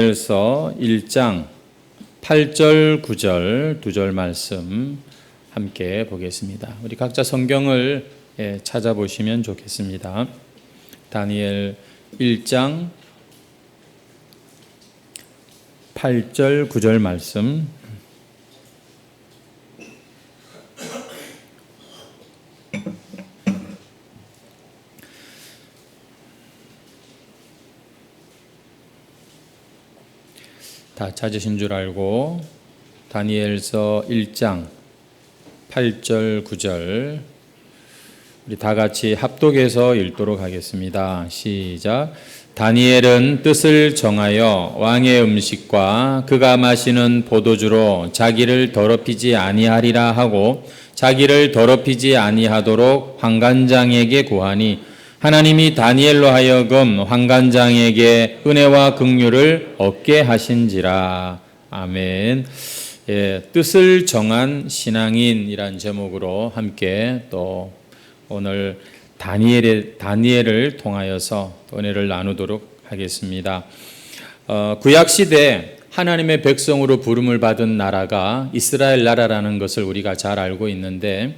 다니엘서 1장 8절 9절 두 절 말씀 함께 보겠습니다. 우리 각자 성경을 찾아보시면 좋겠습니다. 다니엘 1장 8절 9절 말씀. 다 찾으신 줄 알고 다니엘서 1장 8절 9절 우리 다 같이 합독해서 읽도록 하겠습니다. 시작. 다니엘은 뜻을 정하여 왕의 음식과 그가 마시는 포도주로 자기를 더럽히지 아니하리라 하고 자기를 더럽히지 아니하도록 환관장에게 구하니 하나님이 다니엘로 하여금 환관장에게 은혜와 긍휼을 얻게 하신지라. 아멘. 뜻을 정한 신앙인이란 제목으로 함께 또 오늘 다니엘을 통하여서 은혜를 나누도록 하겠습니다. 구약시대 하나님의 백성으로 부름을 받은 나라가 이스라엘 나라라는 것을 우리가 잘 알고 있는데,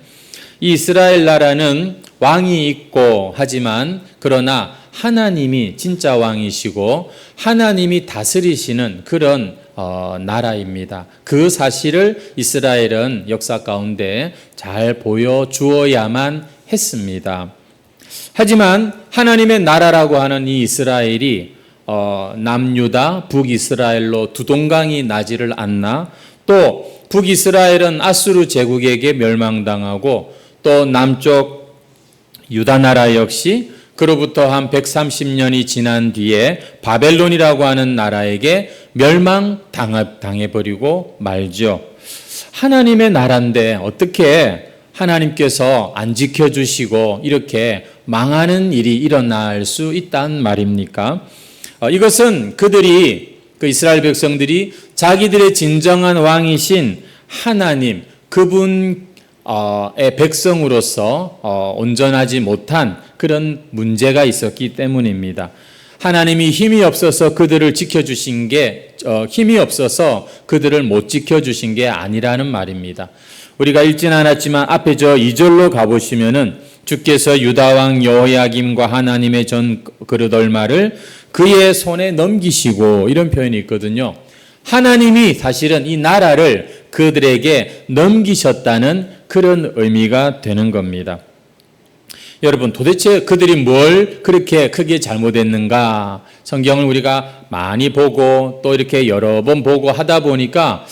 이 이스라엘 나라는 왕이 있고 하지만 그러나 하나님이 진짜 왕이시고 하나님이 다스리시는 그런 나라입니다. 그 사실을 이스라엘은 역사 가운데 잘 보여주어야만 했습니다. 하지만 하나님의 나라라고 하는 이 이스라엘이 남유다, 북이스라엘로 두 동강이 나지를 않나, 또 북이스라엘은 아수르 제국에게 멸망당하고 또 남쪽 유다 나라 역시 그로부터 한 130년이 지난 뒤에 바벨론이라고 하는 나라에게 멸망당해버리고 말죠. 하나님의 나라인데 어떻게 하나님께서 안 지켜주시고 이렇게 망하는 일이 일어날 수 있단 말입니까? 이것은 그들이, 그 이스라엘 백성들이 자기들의 진정한 왕이신 하나님, 그분의 백성으로서 온전하지 못한 그런 문제가 있었기 때문입니다. 하나님이 힘이 없어서 그들을 지켜주신 게, 힘이 없어서 그들을 못 지켜주신 게 아니라는 말입니다. 우리가 읽진 않았지만 앞에 저 2절로 가보시면은 주께서 유다왕 여호야김과 하나님의 전 그릇 얼마를 그의 손에 넘기시고, 이런 표현이 있거든요. 하나님이 사실은 이 나라를 그들에게 넘기셨다는 그런 의미가 되는 겁니다. 여러분, 도대체 그들이 뭘 그렇게 크게 잘못했는가? 성경을 우리가 많이 보고 또 이렇게 여러 번 보고 하다 보니까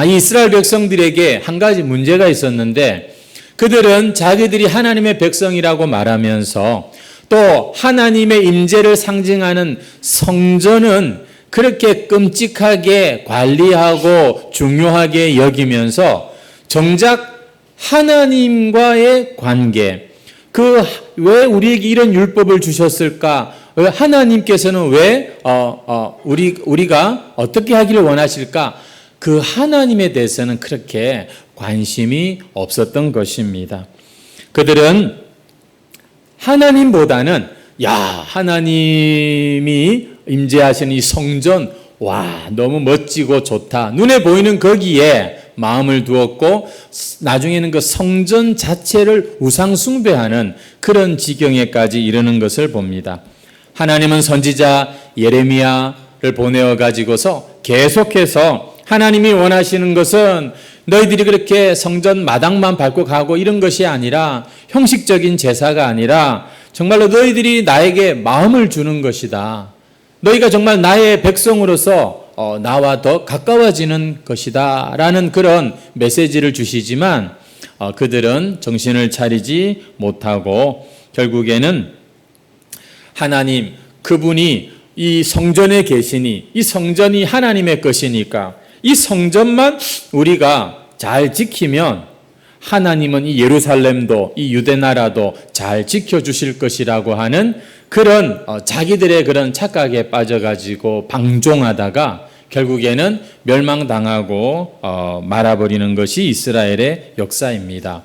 이 이스라엘 백성들에게 한 가지 문제가 있었는데, 그들은 자기들이 하나님의 백성이라고 말하면서 또 하나님의 임재를 상징하는 성전은 그렇게 끔찍하게 관리하고 중요하게 여기면서 정작 하나님과의 관계, 왜 우리에게 이런 율법을 주셨을까? 하나님께서는 왜 우리가 어떻게 하기를 원하실까? 그 하나님에 대해서는 그렇게 관심이 없었던 것입니다. 그들은 하나님보다는 하나님이 임재하시는 이 성전, 너무 멋지고 좋다, 눈에 보이는 거기에 마음을 두었고, 나중에는 그 성전 자체를 우상 숭배하는 그런 지경에까지 이르는 것을 봅니다. 하나님은 선지자 예레미야를 보내어 가지고서 계속해서 하나님이 원하시는 것은 너희들이 그렇게 성전 마당만 밟고 가고 이런 것이 아니라, 형식적인 제사가 아니라 정말로 너희들이 나에게 마음을 주는 것이다. 너희가 정말 나의 백성으로서 나와 더 가까워지는 것이다 라는 그런 메시지를 주시지만, 그들은 정신을 차리지 못하고 결국에는 하나님, 그분이 이 성전에 계시니 이 성전이 하나님의 것이니까 이 성전만 우리가 잘 지키면 하나님은 이 예루살렘도 이 유대나라도 잘 지켜주실 것이라고 하는 그런 자기들의 그런 착각에 빠져가지고 방종하다가 결국에는 멸망당하고 말아버리는 것이 이스라엘의 역사입니다.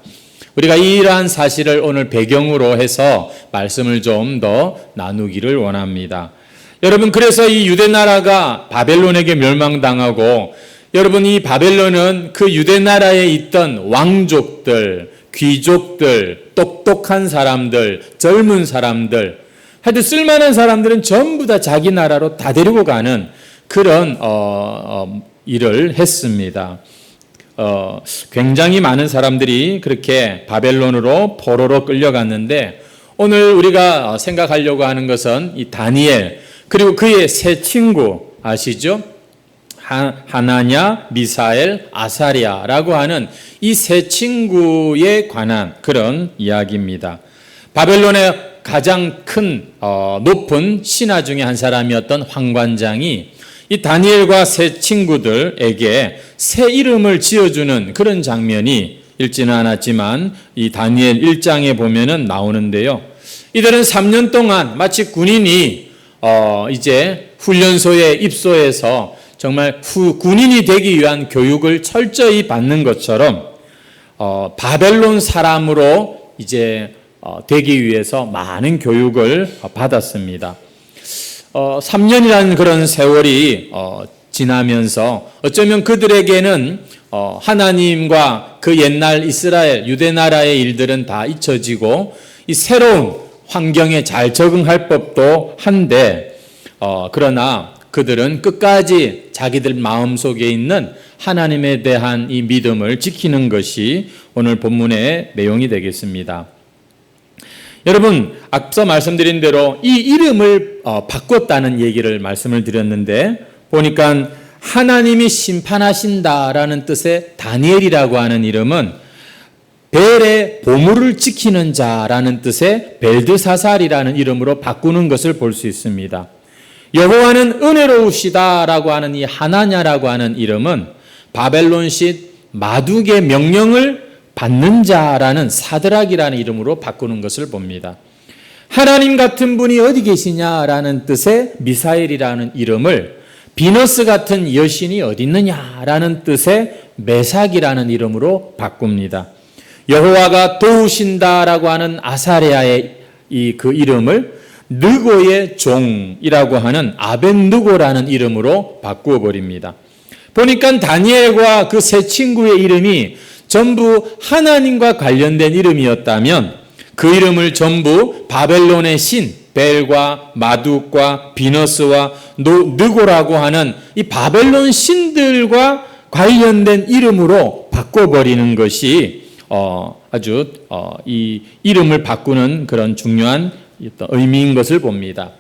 우리가 이러한 사실을 오늘 배경으로 해서 말씀을 좀 더 나누기를 원합니다. 여러분, 그래서 이 유대 나라가 바벨론에게 멸망당하고, 여러분, 이 바벨론은 그 유대 나라에 있던 왕족들, 귀족들, 똑똑한 사람들, 젊은 사람들, 하여튼 쓸만한 사람들은 전부 다 자기 나라로 다 데리고 가는 그런 일을 했습니다. 굉장히 많은 사람들이 그렇게 바벨론으로 포로로 끌려갔는데, 오늘 우리가 생각하려고 하는 것은 이 다니엘, 그리고 그의 세 친구 아시죠? 하나냐, 미사엘, 아사랴라고 하는 이 세 친구에 관한 그런 이야기입니다. 바벨론의 가장 큰 높은 신하 중에 한 사람이었던 황관장이 이 다니엘과 세 친구들에게 새 이름을 지어주는 그런 장면이 읽지는 않았지만 이 다니엘 1장에 보면은 나오는데요. 이들은 3년 동안 마치 군인이 이제 훈련소에 입소해서 정말 군인이 되기 위한 교육을 철저히 받는 것처럼 바벨론 사람으로 이제 되기 위해서 많은 교육을 받았습니다. 3년이라는 그런 세월이 지나면서 어쩌면 그들에게는 하나님과 그 옛날 이스라엘 유대 나라의 일들은 다 잊혀지고 이 새로운 환경에 잘 적응할 법도 한데, 그러나 그들은 끝까지 자기들 마음속에 있는 하나님에 대한 이 믿음을 지키는 것이 오늘 본문의 내용이 되겠습니다. 여러분, 앞서 말씀드린 대로 이 이름을 바꿨다는 얘기를 말씀을 드렸는데, 보니까 하나님이 심판하신다라는 뜻의 다니엘이라고 하는 이름은 벨의 보물을 지키는 자라는 뜻의 벨드사살이라는 이름으로 바꾸는 것을 볼 수 있습니다. 여호와는 은혜로우시다라고 하는 이 하나냐라고 하는 이름은 바벨론식 마둑의 명령을 받는 자라는 사드락이라는 이름으로 바꾸는 것을 봅니다. 하나님 같은 분이 어디 계시냐라는 뜻의 미사엘이라는 이름을 비너스 같은 여신이 어디 있느냐라는 뜻의 메삭이라는 이름으로 바꿉니다. 여호와가 도우신다라고 하는 아사랴의 그 이름을 느고의 종이라고 하는 아벤느고라는 이름으로 바꾸어 버립니다. 보니까 다니엘과 그 세 친구의 이름이 전부 하나님과 관련된 이름이었다면 그 이름을 전부 바벨론의 신 벨과 마둑과 비너스와 느고라고 하는 이 바벨론 신들과 관련된 이름으로 바꿔버리는 것이 아주 이 이름을 바꾸는 그런 중요한 의미인 것을 봅니다.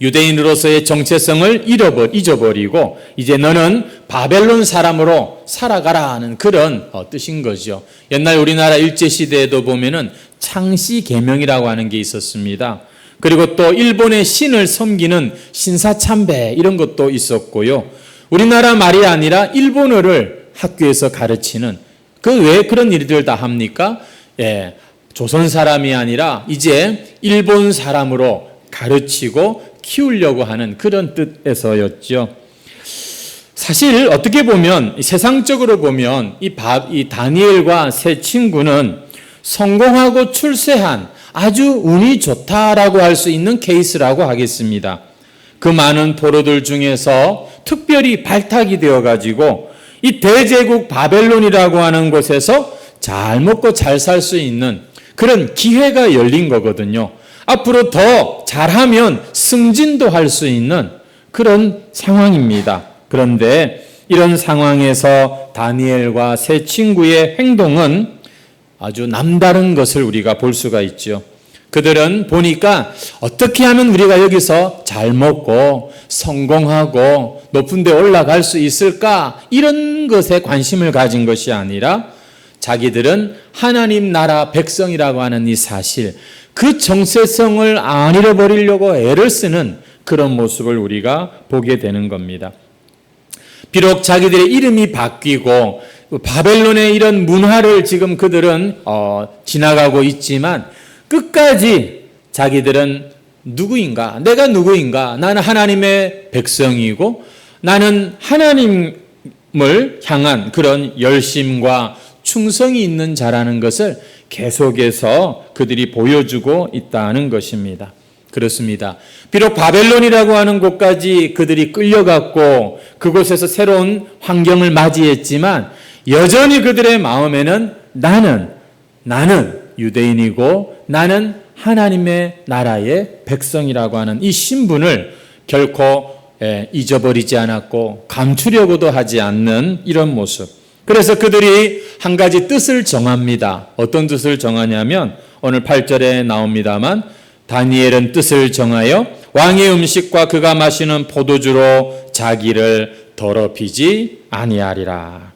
유대인으로서의 정체성을 잊어버리고 이제 너는 바벨론 사람으로 살아가라 하는 그런 뜻인 거죠. 옛날 우리나라 일제시대에도 보면은 창씨계명이라고 하는 게 있었습니다. 그리고 또 일본의 신을 섬기는 신사참배 이런 것도 있었고요. 우리나라 말이 아니라 일본어를 학교에서 가르치는 왜 그런 일들 다 합니까? 조선 사람이 아니라 이제 일본 사람으로 가르치고 키우려고 하는 그런 뜻에서였죠. 사실 어떻게 보면 세상적으로 보면 이 다니엘과 세 친구는 성공하고 출세한 아주 운이 좋다라고 할 수 있는 케이스라고 하겠습니다. 그 많은 포로들 중에서 특별히 발탁이 되어가지고 이 대제국 바벨론이라고 하는 곳에서 잘 먹고 잘 살 수 있는 그런 기회가 열린 거거든요. 앞으로 더 잘하면 승진도 할 수 있는 그런 상황입니다. 그런데 이런 상황에서 다니엘과 세 친구의 행동은 아주 남다른 것을 우리가 볼 수가 있죠. 그들은 보니까 어떻게 하면 우리가 여기서 잘 먹고 성공하고 높은 데 올라갈 수 있을까? 이런 것에 관심을 가진 것이 아니라 자기들은 하나님 나라 백성이라고 하는 이 사실, 그 정체성을 안 잃어버리려고 애를 쓰는 그런 모습을 우리가 보게 되는 겁니다. 비록 자기들의 이름이 바뀌고 바벨론의 이런 문화를 지금 그들은 지나가고 있지만 끝까지 자기들은 누구인가? 내가 누구인가? 나는 하나님의 백성이고 나는 하나님을 향한 그런 열심과 충성이 있는 자라는 것을 계속해서 그들이 보여주고 있다는 것입니다. 그렇습니다. 비록 바벨론이라고 하는 곳까지 그들이 끌려갔고 그곳에서 새로운 환경을 맞이했지만 여전히 그들의 마음에는 나는 유대인이고 나는 하나님의 나라의 백성이라고 하는 이 신분을 결코 잊어버리지 않았고 감추려고도 하지 않는 이런 모습. 그래서 그들이 한 가지 뜻을 정합니다. 어떤 뜻을 정하냐면 오늘 8절에 나옵니다만 다니엘은 뜻을 정하여 왕의 음식과 그가 마시는 포도주로 자기를 더럽히지 아니하리라.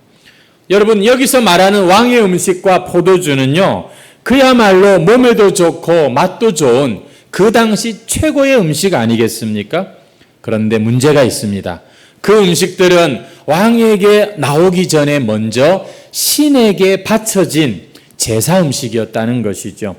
여러분, 여기서 말하는 왕의 음식과 포도주는요, 그야말로 몸에도 좋고 맛도 좋은 그 당시 최고의 음식 아니겠습니까? 그런데 문제가 있습니다. 그 음식들은 왕에게 나오기 전에 먼저 신에게 바쳐진 제사 음식이었다는 것이죠.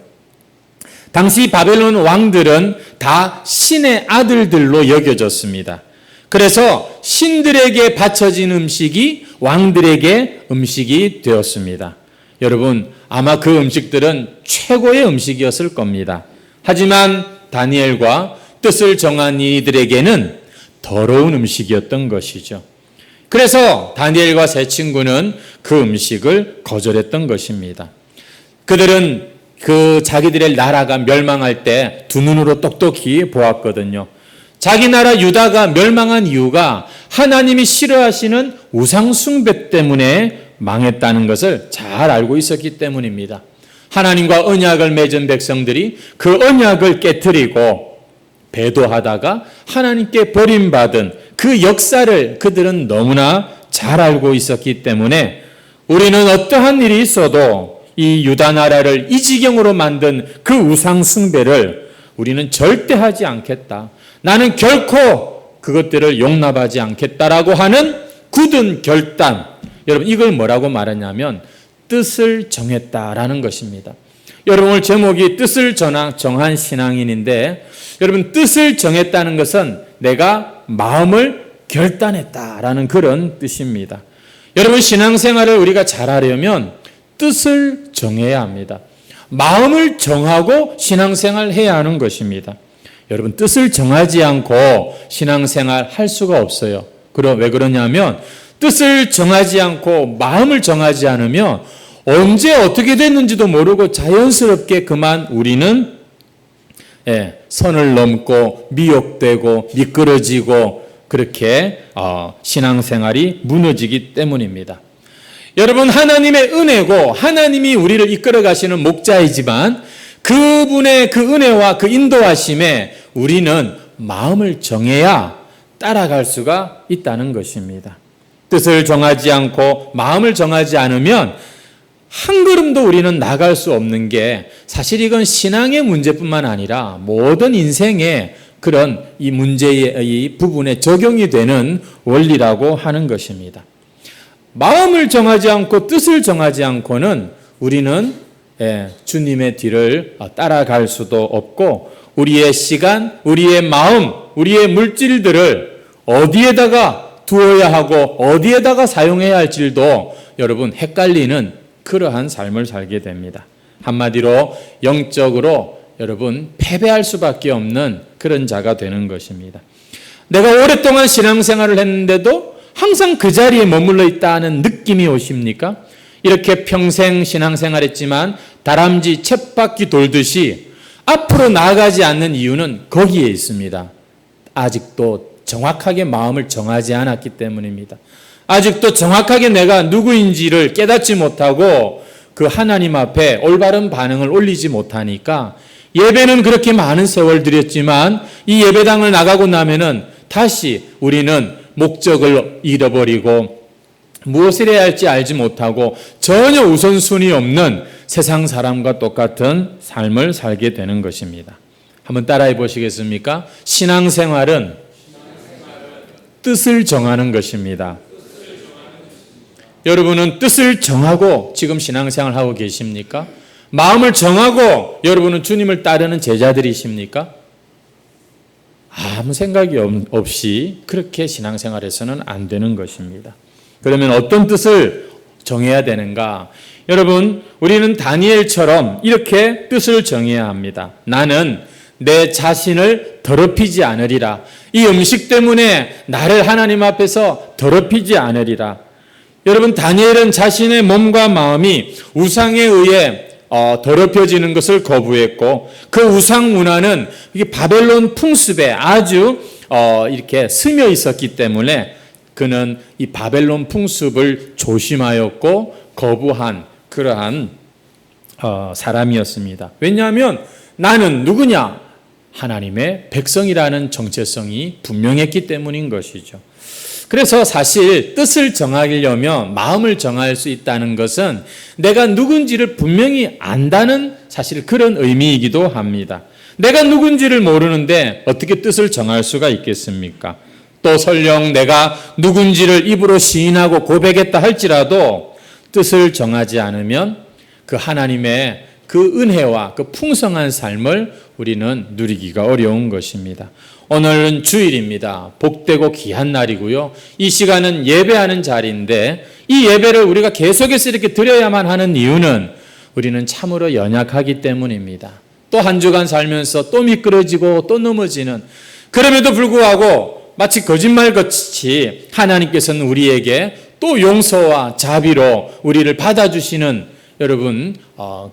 당시 바벨론 왕들은 다 신의 아들들로 여겨졌습니다. 그래서 신들에게 바쳐진 음식이 왕들에게 음식이 되었습니다. 여러분, 아마 그 음식들은 최고의 음식이었을 겁니다. 하지만 다니엘과 뜻을 정한 이들에게는 더러운 음식이었던 것이죠. 그래서 다니엘과 세 친구는 그 음식을 거절했던 것입니다. 그들은 자기들의 나라가 멸망할 때 두 눈으로 똑똑히 보았거든요. 자기 나라 유다가 멸망한 이유가 하나님이 싫어하시는 우상 숭배 때문에 망했다는 것을 잘 알고 있었기 때문입니다. 하나님과 언약을 맺은 백성들이 그 언약을 깨트리고 배도하다가 하나님께 버림받은 그 역사를 그들은 너무나 잘 알고 있었기 때문에 우리는 어떠한 일이 있어도 이 유다 나라를 이 지경으로 만든 그 우상 숭배를 우리는 절대 하지 않겠다. 나는 결코 그것들을 용납하지 않겠다라고 하는 굳은 결단. 여러분, 이걸 뭐라고 말하냐면 뜻을 정했다라는 것입니다. 여러분, 오늘 제목이 뜻을 정한 신앙인인데, 여러분, 뜻을 정했다는 것은 내가 마음을 결단했다라는 그런 뜻입니다. 여러분, 신앙생활을 우리가 잘하려면 뜻을 정해야 합니다. 마음을 정하고 신앙생활 해야 하는 것입니다. 여러분, 뜻을 정하지 않고 신앙생활 할 수가 없어요. 왜 그러냐면 뜻을 정하지 않고 마음을 정하지 않으면 언제 어떻게 됐는지도 모르고 자연스럽게 그만 우리는 선을 넘고 미혹되고 미끄러지고 그렇게 신앙생활이 무너지기 때문입니다. 여러분, 하나님의 은혜고 하나님이 우리를 이끌어 가시는 목자이지만 그분의 그 은혜와 그 인도하심에 우리는 마음을 정해야 따라갈 수가 있다는 것입니다. 뜻을 정하지 않고 마음을 정하지 않으면 한 걸음도 우리는 나갈 수 없는 게 사실 이건 신앙의 문제뿐만 아니라 모든 인생의 그런 이 문제의 이 부분에 적용이 되는 원리라고 하는 것입니다. 마음을 정하지 않고 뜻을 정하지 않고는 우리는 주님의 뒤를 따라갈 수도 없고 우리의 시간, 우리의 마음, 우리의 물질들을 어디에다가 두어야 하고 어디에다가 사용해야 할지도 여러분 헷갈리는 그러한 삶을 살게 됩니다. 한마디로 영적으로 여러분 패배할 수밖에 없는 그런 자가 되는 것입니다. 내가 오랫동안 신앙생활을 했는데도 항상 그 자리에 머물러 있다는 느낌이 오십니까? 이렇게 평생 신앙생활했지만 다람쥐 쳇바퀴 돌듯이 앞으로 나아가지 않는 이유는 거기에 있습니다. 아직도 정확하게 마음을 정하지 않았기 때문입니다. 아직도 정확하게 내가 누구인지를 깨닫지 못하고 그 하나님 앞에 올바른 반응을 올리지 못하니까 예배는 그렇게 많은 세월 드렸지만 이 예배당을 나가고 나면은 다시 우리는 목적을 잃어버리고 무엇을 해야 할지 알지 못하고 전혀 우선순위 없는 세상 사람과 똑같은 삶을 살게 되는 것입니다. 한번 따라해 보시겠습니까? 신앙생활은 뜻을 정하는 것입니다. 여러분은 뜻을 정하고 지금 신앙생활 하고 계십니까? 마음을 정하고 여러분은 주님을 따르는 제자들이십니까? 아무 생각이 없이 그렇게 신앙생활에서는 안 되는 것입니다. 그러면 어떤 뜻을 정해야 되는가? 여러분, 우리는 다니엘처럼 이렇게 뜻을 정해야 합니다. 나는 내 자신을 더럽히지 않으리라. 이 음식 때문에 나를 하나님 앞에서 더럽히지 않으리라. 여러분, 다니엘은 자신의 몸과 마음이 우상에 의해 더럽혀지는 것을 거부했고, 그 우상 문화는 이게 바벨론 풍습에 아주 이렇게 스며 있었기 때문에 그는 이 바벨론 풍습을 조심하였고 거부한 그러한 사람이었습니다. 왜냐하면 나는 누구냐? 하나님의 백성이라는 정체성이 분명했기 때문인 것이죠. 그래서 사실 뜻을 정하려면 마음을 정할 수 있다는 것은 내가 누군지를 분명히 안다는 사실 그런 의미이기도 합니다. 내가 누군지를 모르는데 어떻게 뜻을 정할 수가 있겠습니까? 또 설령 내가 누군지를 입으로 시인하고 고백했다 할지라도 뜻을 정하지 않으면 그 하나님의 그 은혜와 그 풍성한 삶을 우리는 누리기가 어려운 것입니다. 오늘은 주일입니다. 복되고 귀한 날이고요. 이 시간은 예배하는 자리인데 이 예배를 우리가 계속해서 이렇게 드려야만 하는 이유는 우리는 참으로 연약하기 때문입니다. 또 한 주간 살면서 또 미끄러지고 또 넘어지는, 그럼에도 불구하고 마치 거짓말같이 하나님께서는 우리에게 또 용서와 자비로 우리를 받아주시는, 여러분,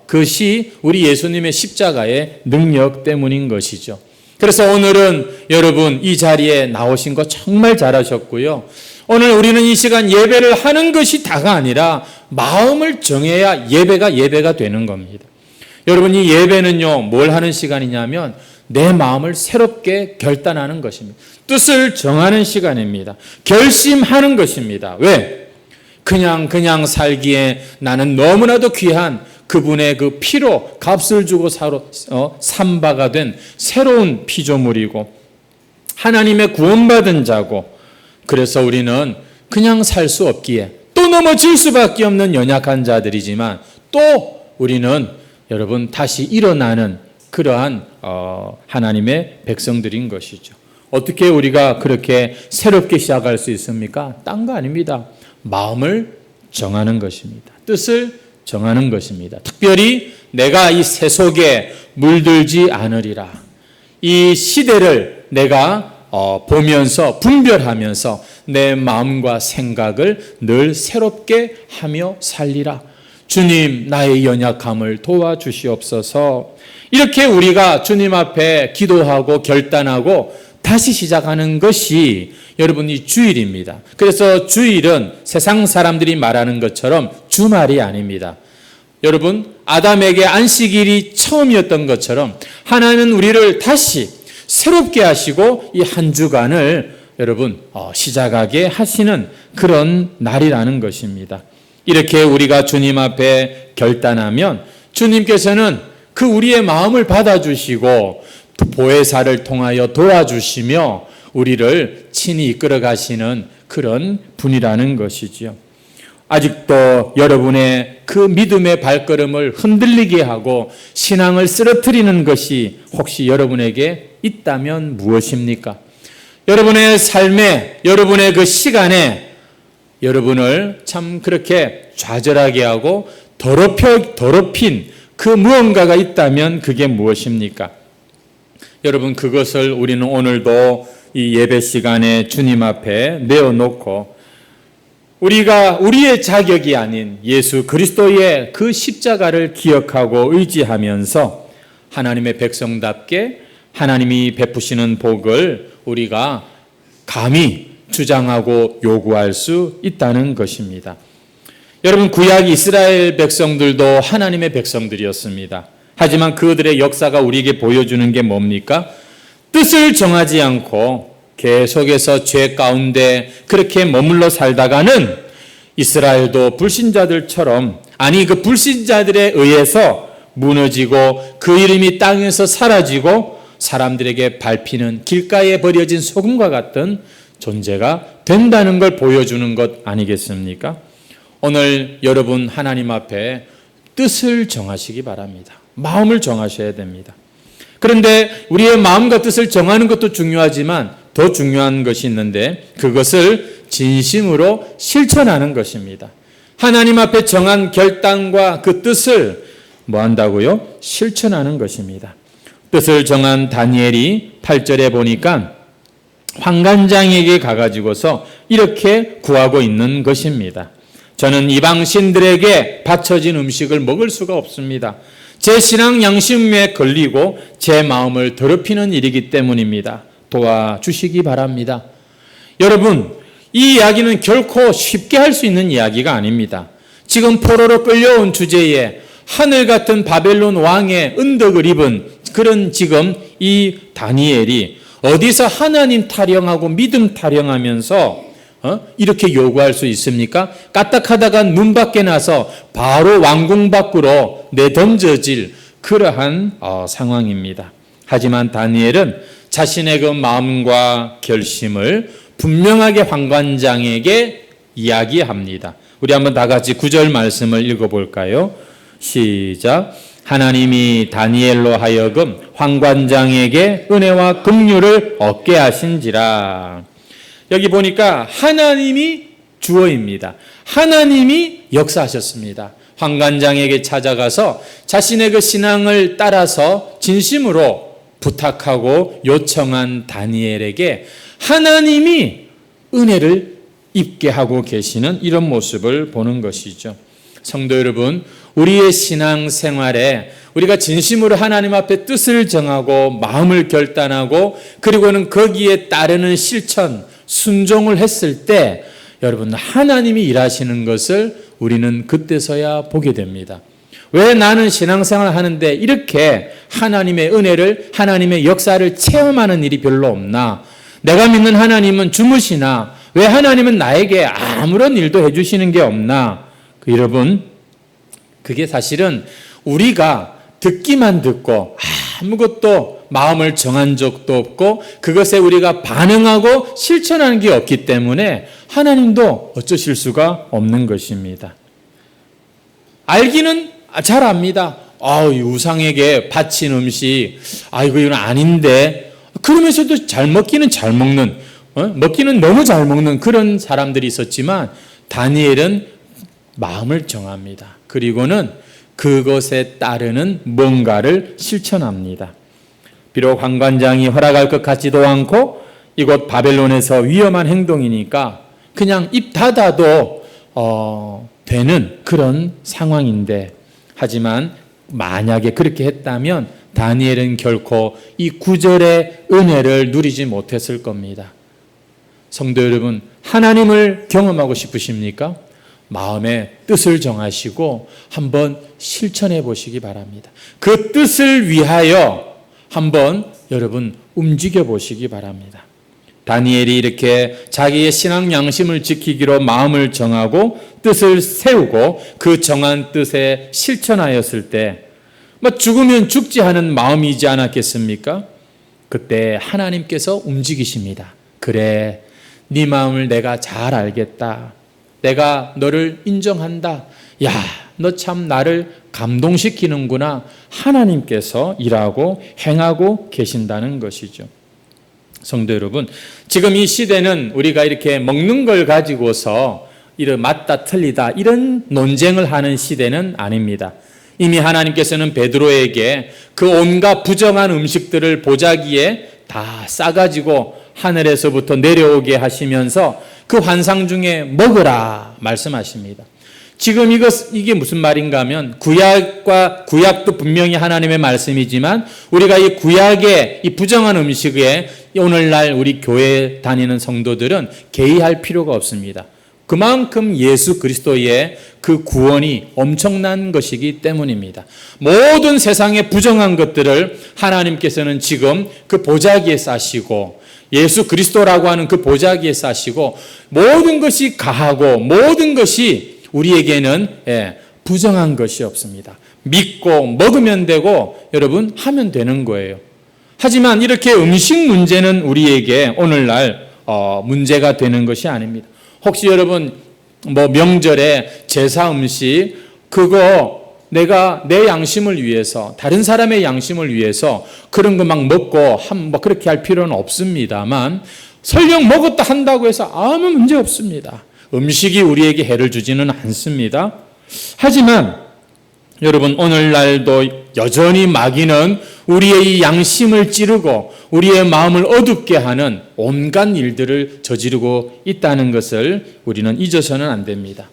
그것이 우리 예수님의 십자가의 능력 때문인 것이죠. 그래서 오늘은 여러분 이 자리에 나오신 거 정말 잘하셨고요. 오늘 우리는 이 시간 예배를 하는 것이 다가 아니라 마음을 정해야 예배가 되는 겁니다. 여러분, 이 예배는요, 뭘 하는 시간이냐면 내 마음을 새롭게 결단하는 것입니다. 뜻을 정하는 시간입니다. 결심하는 것입니다. 왜? 그냥 살기에 나는 너무나도 귀한 그분의 그 피로 값을 주고 산 바가 된 새로운 피조물이고 하나님의 구원받은 자고, 그래서 우리는 그냥 살 수 없기에 또 넘어질 수밖에 없는 연약한 자들이지만 또 우리는 여러분 다시 일어나는 그러한 하나님의 백성들인 것이죠. 어떻게 우리가 그렇게 새롭게 시작할 수 있습니까? 딴 거 아닙니다. 마음을 정하는 것입니다. 뜻을 정하는 것입니다. 특별히 내가 이 세속에 물들지 않으리라. 이 시대를 내가 보면서 분별하면서 내 마음과 생각을 늘 새롭게 하며 살리라. 주님, 나의 연약함을 도와주시옵소서. 이렇게 우리가 주님 앞에 기도하고 결단하고 다시 시작하는 것이 여러분 이 주일입니다. 그래서 주일은 세상 사람들이 말하는 것처럼 주말이 아닙니다. 여러분, 아담에게 안식일이 처음이었던 것처럼 하나님은 우리를 다시 새롭게 하시고 이 한 주간을 여러분 시작하게 하시는 그런 날이라는 것입니다. 이렇게 우리가 주님 앞에 결단하면 주님께서는 그 우리의 마음을 받아주시고 보혜사를 통하여 도와주시며 우리를 친히 이끌어 가시는 그런 분이라는 것이지요. 아직도 여러분의 그 믿음의 발걸음을 흔들리게 하고 신앙을 쓰러뜨리는 것이 혹시 여러분에게 있다면 무엇입니까? 여러분의 삶에, 여러분의 그 시간에 여러분을 참 그렇게 좌절하게 하고 더럽힌 그 무언가가 있다면 그게 무엇입니까? 여러분, 그것을 우리는 오늘도 이 예배 시간에 주님 앞에 내어놓고 우리가 우리의 자격이 아닌 예수 그리스도의 그 십자가를 기억하고 의지하면서 하나님의 백성답게 하나님이 베푸시는 복을 우리가 감히 주장하고 요구할 수 있다는 것입니다. 여러분, 구약 이스라엘 백성들도 하나님의 백성들이었습니다. 하지만 그들의 역사가 우리에게 보여주는 게 뭡니까? 뜻을 정하지 않고 계속해서 죄 가운데 그렇게 머물러 살다가는 이스라엘도 불신자들처럼, 아니 그 불신자들에 의해서 무너지고 그 이름이 땅에서 사라지고 사람들에게 밟히는 길가에 버려진 소금과 같은 존재가 된다는 걸 보여주는 것 아니겠습니까? 오늘 여러분 하나님 앞에 뜻을 정하시기 바랍니다. 마음을 정하셔야 됩니다. 그런데 우리의 마음과 뜻을 정하는 것도 중요하지만 더 중요한 것이 있는데 그것을 진심으로 실천하는 것입니다. 하나님 앞에 정한 결단과 그 뜻을 뭐 한다고요? 실천하는 것입니다. 뜻을 정한 다니엘이 8절에 보니까 환관장에게 가가지고서 이렇게 구하고 있는 것입니다. 저는 이방 신들에게 바쳐진 음식을 먹을 수가 없습니다. 제 신앙 양심에 걸리고 제 마음을 더럽히는 일이기 때문입니다. 도와주시기 바랍니다. 여러분, 이 이야기는 결코 쉽게 할 수 있는 이야기가 아닙니다. 지금 포로로 끌려온 주제에 하늘 같은 바벨론 왕의 은덕을 입은 그런 지금 이 다니엘이 어디서 하나님 타령하고 믿음 타령하면서 이렇게 요구할 수 있습니까? 까딱하다가 눈 밖에 나서 바로 왕궁 밖으로 내던져질 그러한 상황입니다. 하지만 다니엘은 자신의 그 마음과 결심을 분명하게 환관장에게 이야기합니다. 우리 한번 다 같이 9절 말씀을 읽어볼까요? 시작. 하나님이 다니엘로 하여금 환관장에게 은혜와 긍휼을 얻게 하신지라. 여기 보니까 하나님이 주어입니다. 하나님이 역사하셨습니다. 환관장에게 찾아가서 자신의 그 신앙을 따라서 진심으로 부탁하고 요청한 다니엘에게 하나님이 은혜를 입게 하고 계시는 이런 모습을 보는 것이죠. 성도 여러분, 우리의 신앙 생활에 우리가 진심으로 하나님 앞에 뜻을 정하고 마음을 결단하고 그리고는 거기에 따르는 실천, 순종을 했을 때 여러분 하나님이 일하시는 것을 우리는 그때서야 보게 됩니다. 왜 나는 신앙생활을 하는데 이렇게 하나님의 은혜를, 하나님의 역사를 체험하는 일이 별로 없나? 내가 믿는 하나님은 주무시나? 왜 하나님은 나에게 아무런 일도 해주시는 게 없나? 여러분, 그게 사실은 우리가 듣기만 듣고 아무것도 마음을 정한 적도 없고 그것에 우리가 반응하고 실천하는 게 없기 때문에 하나님도 어쩌실 수가 없는 것입니다. 알기는 잘 압니다. 이 우상에게 바친 음식, 이건 아닌데, 그러면서도 잘 먹기는 잘 먹는, 먹기는 너무 잘 먹는 그런 사람들이 있었지만 다니엘은 마음을 정합니다. 그리고는 그것에 따르는 뭔가를 실천합니다. 비록 환관장이 허락할 것 같지도 않고 이곳 바벨론에서 위험한 행동이니까 그냥 입 닫아도 되는 그런 상황인데, 하지만 만약에 그렇게 했다면 다니엘은 결코 이 9절의 은혜를 누리지 못했을 겁니다. 성도 여러분, 하나님을 경험하고 싶으십니까? 마음의 뜻을 정하시고 한번 실천해 보시기 바랍니다. 그 뜻을 위하여 한번 여러분 움직여 보시기 바랍니다. 다니엘이 이렇게 자기의 신앙 양심을 지키기로 마음을 정하고 뜻을 세우고 그 정한 뜻에 실천하였을 때 죽으면 죽지 않은 마음이지 않았겠습니까? 그때 하나님께서 움직이십니다. 그래, 네 마음을 내가 잘 알겠다. 내가 너를 인정한다. 야, 너 참 나를 감동시키는구나. 하나님께서 일하고 행하고 계신다는 것이죠. 성도 여러분, 지금 이 시대는 우리가 이렇게 먹는 걸 가지고서 이런 맞다 틀리다 이런 논쟁을 하는 시대는 아닙니다. 이미 하나님께서는 베드로에게 그 온갖 부정한 음식들을 보자기에 다 싸가지고 하늘에서부터 내려오게 하시면서 그 환상 중에 먹으라 말씀하십니다. 지금 이게 무슨 말인가 하면 구약도 분명히 하나님의 말씀이지만 우리가 이 구약의 이 부정한 음식에 오늘날 우리 교회 다니는 성도들은 개의할 필요가 없습니다. 그만큼 예수 그리스도의 그 구원이 엄청난 것이기 때문입니다. 모든 세상의 부정한 것들을 하나님께서는 지금 그 보자기에 싸시고 예수 그리스도라고 하는 그 보자기에 싸시고 모든 것이 가하고 모든 것이 우리에게는 부정한 것이 없습니다. 믿고 먹으면 되고 여러분 하면 되는 거예요. 하지만 이렇게 음식 문제는 우리에게 오늘날 문제가 되는 것이 아닙니다. 혹시 여러분 명절에 제사 음식 그거 내가 내 양심을 위해서 다른 사람의 양심을 위해서 그런 거 막 먹고 그렇게 할 필요는 없습니다만 설령 먹었다 한다고 해서 아무 문제 없습니다. 음식이 우리에게 해를 주지는 않습니다. 하지만 여러분 오늘날도 여전히 마귀는 우리의 이 양심을 찌르고 우리의 마음을 어둡게 하는 온갖 일들을 저지르고 있다는 것을 우리는 잊어서는 안 됩니다.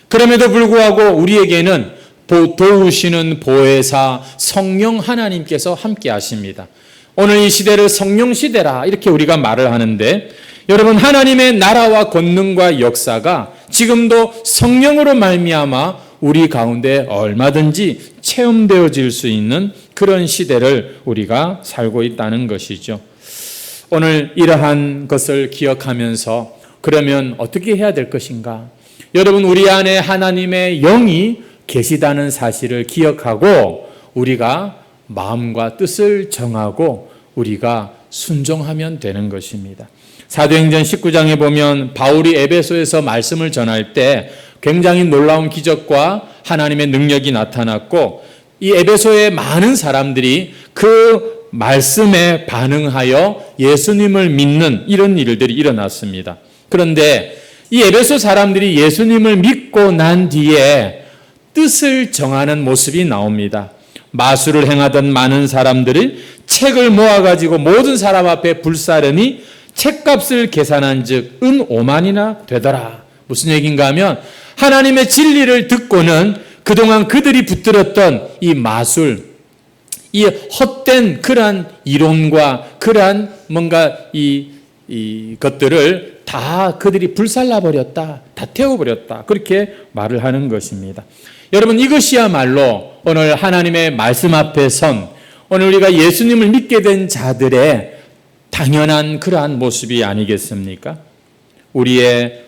그럼에도 불구하고 우리에게는 도우시는 보혜사 성령 하나님께서 함께 하십니다. 오늘 이 시대를 성령 시대라 이렇게 우리가 말을 하는데, 여러분, 하나님의 나라와 권능과 역사가 지금도 성령으로 말미암아 우리 가운데 얼마든지 체험되어질 수 있는 그런 시대를 우리가 살고 있다는 것이죠. 오늘 이러한 것을 기억하면서 그러면 어떻게 해야 될 것인가? 여러분, 우리 안에 하나님의 영이 계시다는 사실을 기억하고 우리가 마음과 뜻을 정하고 우리가 순종하면 되는 것입니다. 사도행전 19장에 보면 바울이 에베소에서 말씀을 전할 때 굉장히 놀라운 기적과 하나님의 능력이 나타났고, 이 에베소의 많은 사람들이 그 말씀에 반응하여 예수님을 믿는 이런 일들이 일어났습니다. 그런데 이 에베소 사람들이 예수님을 믿고 난 뒤에 뜻을 정하는 모습이 나옵니다. 마술을 행하던 많은 사람들이 책을 모아가지고 모든 사람 앞에 불사르니 책값을 계산한 즉 은 5만이나 되더라. 무슨 얘기인가 하면, 하나님의 진리를 듣고는 그동안 그들이 붙들었던 이 마술, 이 헛된 그러한 이론과 그러한 뭔가 이 것들을 다 그들이 불살라버렸다, 다 태워버렸다, 그렇게 말을 하는 것입니다. 여러분, 이것이야말로 오늘 하나님의 말씀 앞에 선 오늘 우리가 예수님을 믿게 된 자들의 당연한 그러한 모습이 아니겠습니까? 우리의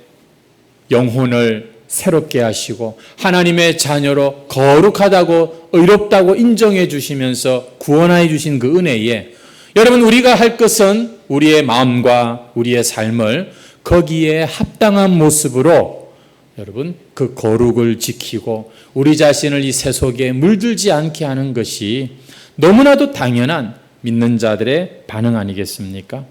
영혼을 새롭게 하시고 하나님의 자녀로 거룩하다고 의롭다고 인정해 주시면서 구원하여 주신 그 은혜에, 여러분, 우리가 할 것은 우리의 마음과 우리의 삶을 거기에 합당한 모습으로 여러분 그 거룩을 지키고 우리 자신을 이 세속에 물들지 않게 하는 것이 너무나도 당연한 믿는 자들의 반응 아니겠습니까?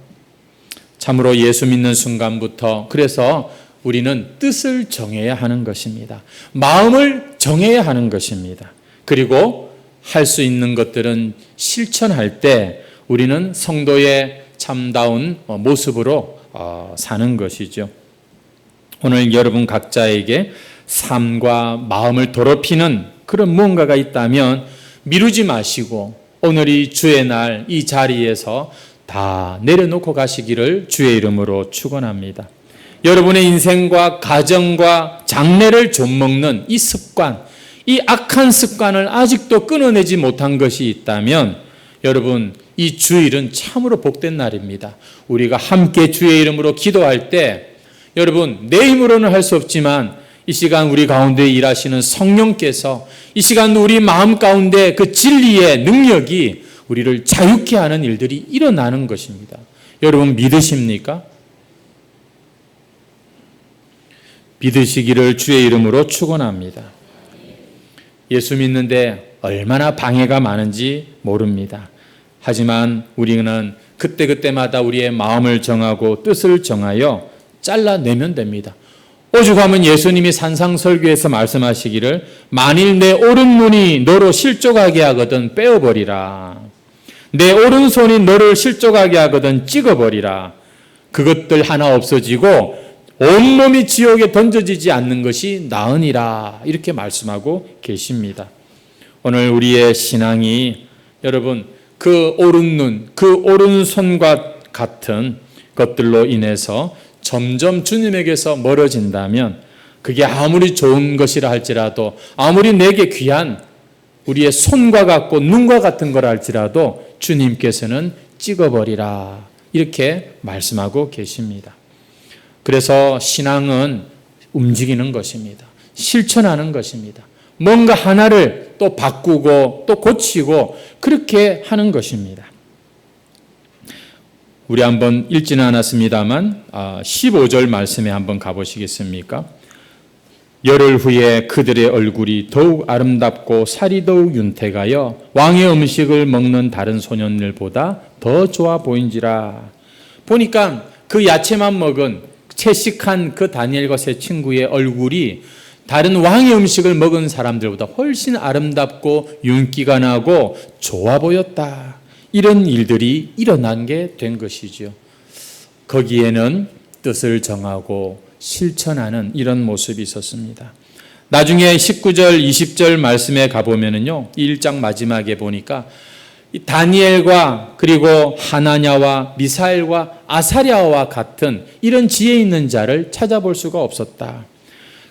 참으로 예수 믿는 순간부터 그래서 우리는 뜻을 정해야 하는 것입니다. 마음을 정해야 하는 것입니다. 그리고 할 수 있는 것들은 실천할 때 우리는 성도의 참다운 모습으로 사는 것이죠. 오늘 여러분 각자에게 삶과 마음을 더럽히는 그런 무언가가 있다면 미루지 마시고 오늘 이 주의 날 이 자리에서 다 내려놓고 가시기를 주의 이름으로 축원합니다. 여러분의 인생과 가정과 장래를 좀먹는 이 습관, 이 악한 습관을 아직도 끊어내지 못한 것이 있다면 여러분 이 주일은 참으로 복된 날입니다. 우리가 함께 주의 이름으로 기도할 때 여러분 내 힘으로는 할 수 없지만 이 시간 우리 가운데 일하시는 성령께서 이 시간 우리 마음 가운데 그 진리의 능력이 우리를 자유케 하는 일들이 일어나는 것입니다. 여러분 믿으십니까? 믿으시기를 주의 이름으로 축원합니다. 예수 믿는데 얼마나 방해가 많은지 모릅니다. 하지만 우리는 그때그때마다 우리의 마음을 정하고 뜻을 정하여 잘라내면 됩니다. 오죽하면 예수님이 산상설교에서 말씀하시기를 만일 내 오른눈이 너로 실족하게 하거든 빼어버리라. 내 오른손이 너를 실족하게 하거든 찍어버리라. 그것들 하나 없어지고 온몸이 지옥에 던져지지 않는 것이 나으니라. 이렇게 말씀하고 계십니다. 오늘 우리의 신앙이 여러분 그 오른눈, 그 오른손과 같은 것들로 인해서 점점 주님에게서 멀어진다면 그게 아무리 좋은 것이라 할지라도 아무리 내게 귀한 우리의 손과 같고 눈과 같은 거라 할지라도 주님께서는 찍어버리라 이렇게 말씀하고 계십니다. 그래서 신앙은 움직이는 것입니다. 실천하는 것입니다. 뭔가 하나를 또 바꾸고 또 고치고 그렇게 하는 것입니다. 우리 한번 읽지는 않았습니다만 15절 말씀에 한번 가보시겠습니까? 열흘 후에 그들의 얼굴이 더욱 아름답고 살이 더욱 윤택하여 왕의 음식을 먹는 다른 소년들보다 더 좋아 보인지라. 보니까 그 야채만 먹은 채식한 그 다니엘과 세 친구의 얼굴이 다른 왕의 음식을 먹은 사람들보다 훨씬 아름답고 윤기가 나고 좋아 보였다. 이런 일들이 일어난 게 된 것이죠. 거기에는 뜻을 정하고 실천하는 이런 모습이 있었습니다. 나중에 19절, 20절 말씀에 가보면은요, 1장 마지막에 보니까 다니엘과 그리고 하나냐와 미사엘과 아사랴와 같은 이런 지혜 있는 자를 찾아볼 수가 없었다.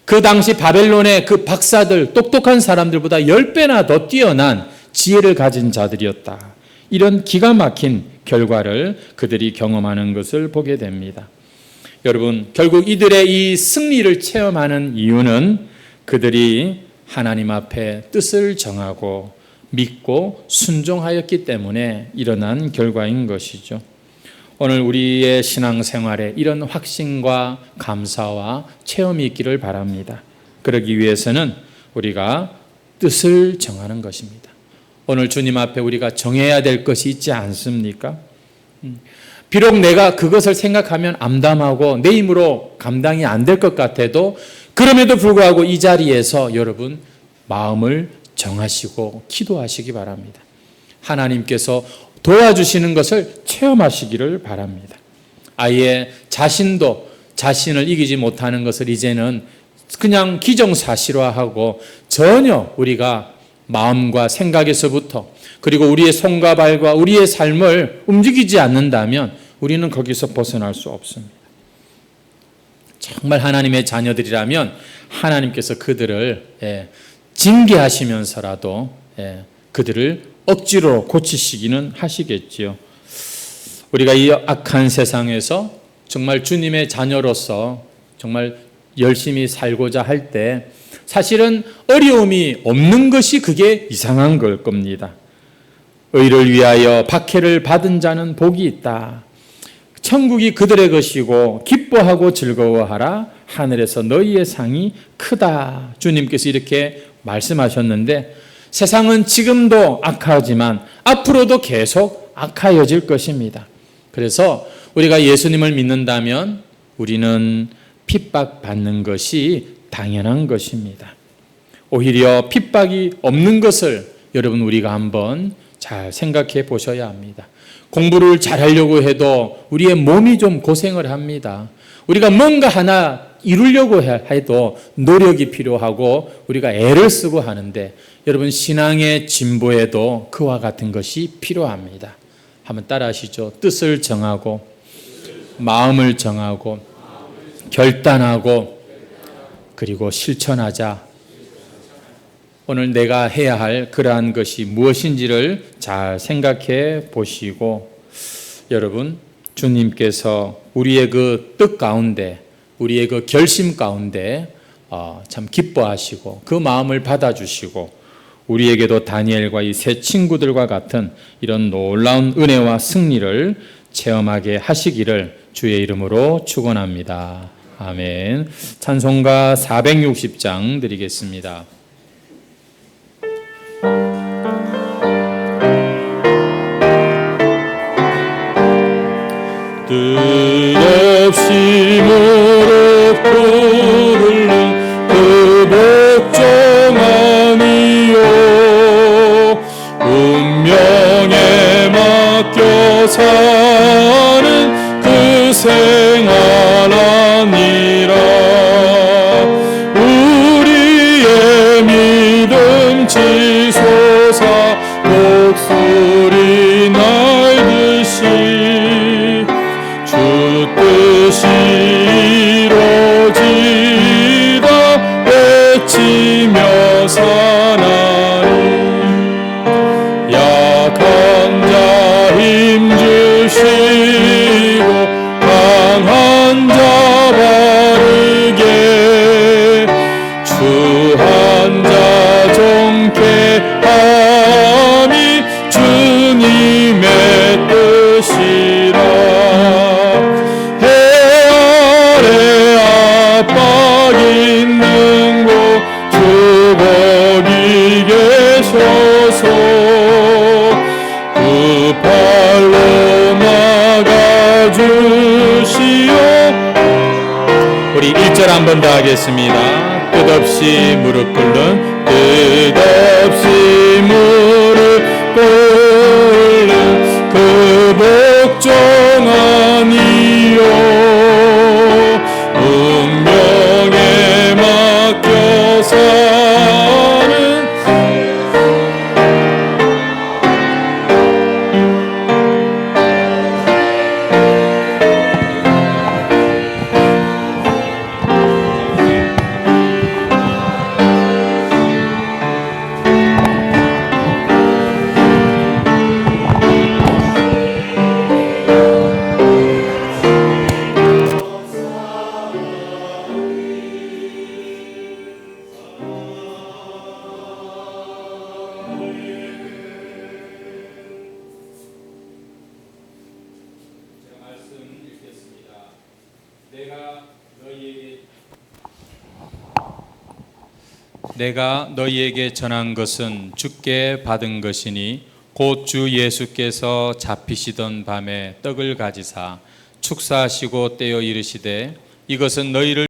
그 당시 바벨론의 그 박사들, 똑똑한 사람들보다 10배나 더 뛰어난 지혜를 가진 자들이었다. 이런 기가 막힌 결과를 그들이 경험하는 것을 보게 됩니다. 여러분, 결국 이들의 이 승리를 체험하는 이유는 그들이 하나님 앞에 뜻을 정하고 믿고 순종하였기 때문에 일어난 결과인 것이죠. 오늘 우리의 신앙생활에 이런 확신과 감사와 체험이 있기를 바랍니다. 그러기 위해서는 우리가 뜻을 정하는 것입니다. 오늘 주님 앞에 우리가 정해야 될 것이 있지 않습니까? 비록 내가 그것을 생각하면 암담하고 내 힘으로 감당이 안 될 것 같아도 그럼에도 불구하고 이 자리에서 여러분 마음을 정하시고 기도하시기 바랍니다. 하나님께서 도와주시는 것을 체험하시기를 바랍니다. 아예 자신도 자신을 이기지 못하는 것을 이제는 그냥 기정사실화하고 전혀 우리가 마음과 생각에서부터 그리고 우리의 손과 발과 우리의 삶을 움직이지 않는다면 우리는 거기서 벗어날 수 없습니다. 정말 하나님의 자녀들이라면 하나님께서 그들을 징계하시면서라도 그들을 억지로 고치시기는 하시겠지요. 우리가 이 악한 세상에서 정말 주님의 자녀로서 정말 열심히 살고자 할 때 사실은 어려움이 없는 것이 그게 이상한 걸 겁니다. 의를 위하여 박해를 받은 자는 복이 있다. 천국이 그들의 것이고 기뻐하고 즐거워하라. 하늘에서 너희의 상이 크다. 주님께서 이렇게 말씀하셨는데 세상은 지금도 악하지만 앞으로도 계속 악하여질 것입니다. 그래서 우리가 예수님을 믿는다면 우리는 핍박받는 것이 당연한 것입니다. 오히려 핍박이 없는 것을 여러분 우리가 한번 잘 생각해 보셔야 합니다. 공부를 잘하려고 해도 우리의 몸이 좀 고생을 합니다. 우리가 뭔가 하나 이루려고 해도 노력이 필요하고 우리가 애를 쓰고 하는데 여러분 신앙의 진보에도 그와 같은 것이 필요합니다. 한번 따라 하시죠. 뜻을 정하고 마음을 정하고 결단하고 그리고 실천하자. 오늘 내가 해야 할 그러한 것이 무엇인지를 잘 생각해 보시고 여러분 주님께서 우리의 그 뜻 가운데 우리의 그 결심 가운데 참 기뻐하시고 그 마음을 받아주시고 우리에게도 다니엘과 이 세 친구들과 같은 이런 놀라운 은혜와 승리를 체험하게 하시기를 주의 이름으로 축원합니다. 아멘. 찬송가 460장 드리겠습니다. 뜻없이 무릎 꿇는 그 복종함이요 운명에 맡겨 사는 그 생활 아니라 우리의 믿음 치솟아 목소리 날듯이 주 뜻이 이루어지다 외치며 사나니 약한 자 힘주시고 강한 자 바르게 주 한 자 정케 함이 주님의 뜻이라 해 아래 압박 있는 곳 주 거기 계셔서 그 팔로 막아주시오. 우리 1절 한 번 더 하겠습니다. 끝없이 무릎 꿇는 끝없이 무릎 꿇는 내가 너희에게 전한 것은 주께 받은 것이니 곧 주 예수께서 잡히시던 밤에 떡을 가지사 축사하시고 떼어 이르시되 이것은 너희를